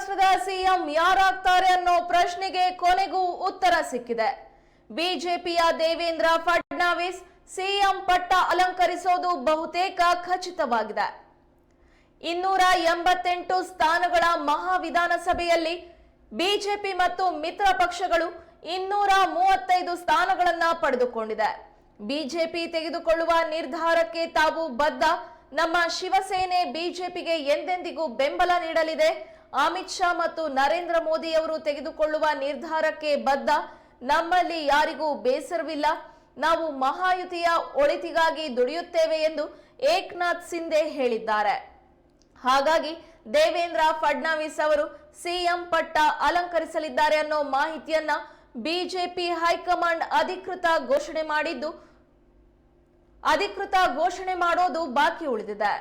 ಮಹಾರಾಷ್ಟ್ರದ ಸಿಎಂ ಯಾರಾಗ್ತಾರೆ ಅನ್ನೋ ಪ್ರಶ್ನೆಗೆ ಕೊನೆಗೂ ಉತ್ತರ ಸಿಕ್ಕಿದೆ. ಬಿಜೆಪಿಯ ದೇವೇಂದ್ರ ಫಡ್ನವೀಸ್ ಸಿಎಂ ಪಟ್ಟ ಅಲಂಕರಿಸೋದು ಬಹುತೇಕ ಖಚಿತವಾಗಿದೆ. 288 ಸ್ಥಾನಗಳ ಮಹಾವಿಧಾನಸಭೆಯಲ್ಲಿ ಬಿಜೆಪಿ ಮತ್ತು ಮಿತ್ರ ಪಕ್ಷಗಳು 235 ಸ್ಥಾನಗಳನ್ನು ಪಡೆದುಕೊಂಡಿದೆ. ಬಿಜೆಪಿ ತೆಗೆದುಕೊಳ್ಳುವ ನಿರ್ಧಾರಕ್ಕೆ ತಾವು ಬದ್ಧ. ನಮ್ಮ ಶಿವಸೇನೆ ಬಿಜೆಪಿಗೆ ಎಂದೆಂದಿಗೂ ಬೆಂಬಲ ನೀಡಲಿದೆ. ಅಮಿತ್ ಶಾ ಮತ್ತು ನರೇಂದ್ರ ಮೋದಿ ಅವರು ತೆಗೆದುಕೊಳ್ಳುವ ನಿರ್ಧಾರಕ್ಕೆ ಬದ್ಧ. ನಮ್ಮಲ್ಲಿ ಯಾರಿಗೂ ಬೇಸರವಿಲ್ಲ. ನಾವು ಮಹಾಯುತಿಯ ಒಳಿತಿಗಾಗಿ ದುಡಿಯುತ್ತೇವೆ ಎಂದು ಏಕನಾಥ್ ಶಿಂದೆ ಹೇಳಿದ್ದಾರೆ. ಹಾಗಾಗಿ ದೇವೇಂದ್ರ ಫಡ್ನವೀಸ್ ಅವರು ಸಿಎಂ ಪಟ್ಟ ಅಲಂಕರಿಸಲಿದ್ದಾರೆ ಅನ್ನೋ ಮಾಹಿತಿಯನ್ನ ಬಿಜೆಪಿ ಹೈಕಮಾಂಡ್ ಅಧಿಕೃತ ಘೋಷಣೆ ಮಾಡೋದು ಬಾಕಿ ಉಳಿದಿದೆ.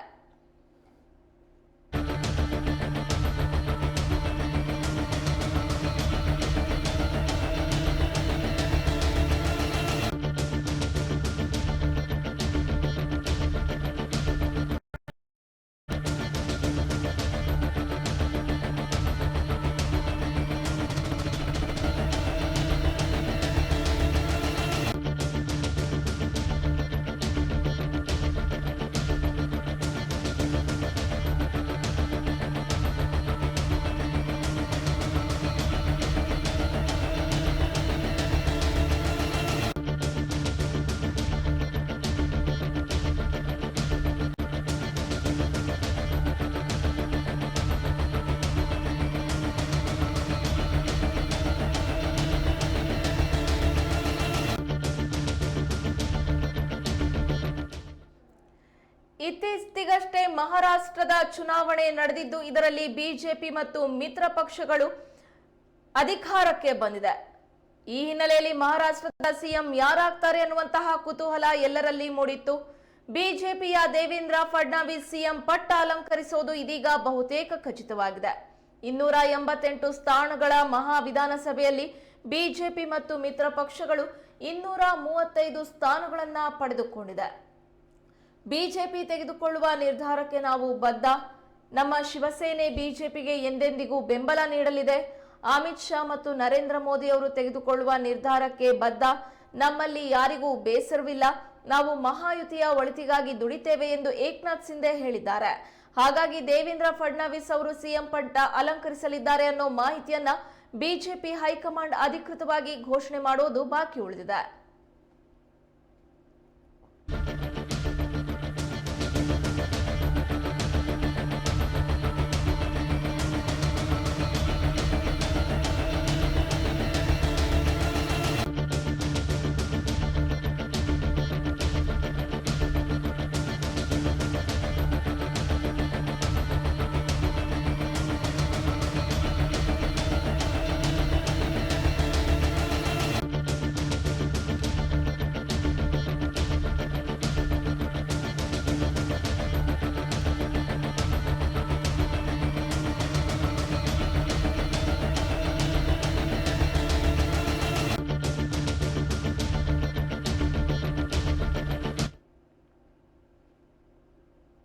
ಇತ್ತೀಚೆಗಷ್ಟೇ ಮಹಾರಾಷ್ಟ್ರದ ಚುನಾವಣೆ ನಡೆದಿದ್ದು, ಇದರಲ್ಲಿ ಬಿಜೆಪಿ ಮತ್ತು ಮಿತ್ರ ಪಕ್ಷಗಳು ಅಧಿಕಾರಕ್ಕೆ ಬಂದಿದೆ. ಈ ಹಿನ್ನೆಲೆಯಲ್ಲಿ ಮಹಾರಾಷ್ಟ್ರದ ಸಿಎಂ ಯಾರಾಗ್ತಾರೆ ಅನ್ನುವಂತಹ ಕುತೂಹಲ ಎಲ್ಲರಲ್ಲಿ ಮೂಡಿತ್ತು. ಬಿಜೆಪಿಯ ದೇವೇಂದ್ರ ಫಡ್ನವೀಸ್ ಸಿಎಂ ಪಟ್ಟ ಅಲಂಕರಿಸೋದು ಇದೀಗ ಬಹುತೇಕ ಖಚಿತವಾಗಿದೆ. 288 ಸ್ಥಾನಗಳ ಮಹಾವಿಧಾನಸಭೆಯಲ್ಲಿ ಬಿಜೆಪಿ ಮತ್ತು ಮಿತ್ರ ಪಕ್ಷಗಳು 235 ಸ್ಥಾನಗಳನ್ನ ಪಡೆದುಕೊಂಡಿದೆ. ಬಿಜೆಪಿ ತೆಗೆದುಕೊಳ್ಳುವ ನಿರ್ಧಾರಕ್ಕೆ ನಾವು ಬದ್ಧ. ನಮ್ಮ ಶಿವಸೇನೆ ಬಿಜೆಪಿಗೆ ಎಂದೆಂದಿಗೂ ಬೆಂಬಲ ನೀಡಲಿದೆ. ಅಮಿತ್ ಶಾ ಮತ್ತು ನರೇಂದ್ರ ಮೋದಿ ಅವರು ತೆಗೆದುಕೊಳ್ಳುವ ನಿರ್ಧಾರಕ್ಕೆ ಬದ್ಧ. ನಮ್ಮಲ್ಲಿ ಯಾರಿಗೂ ಬೇಸರವಿಲ್ಲ. ನಾವು ಮಹಾಯುತಿಯ ಒಳಿತಿಗಾಗಿ ದುಡಿತೇವೆ ಎಂದು ಏಕನಾಥ್ ಶಿಂದೆ ಹೇಳಿದ್ದಾರೆ. ಹಾಗಾಗಿ ದೇವೇಂದ್ರ ಫಡ್ನವೀಸ್ ಅವರು ಸಿಎಂ ಪಟ್ಟ ಅಲಂಕರಿಸಲಿದ್ದಾರೆ ಅನ್ನೋ ಮಾಹಿತಿಯನ್ನ ಬಿಜೆಪಿ ಹೈಕಮಾಂಡ್ ಅಧಿಕೃತವಾಗಿ ಘೋಷಣೆ ಮಾಡೋದು ಬಾಕಿ ಉಳಿದಿದೆ.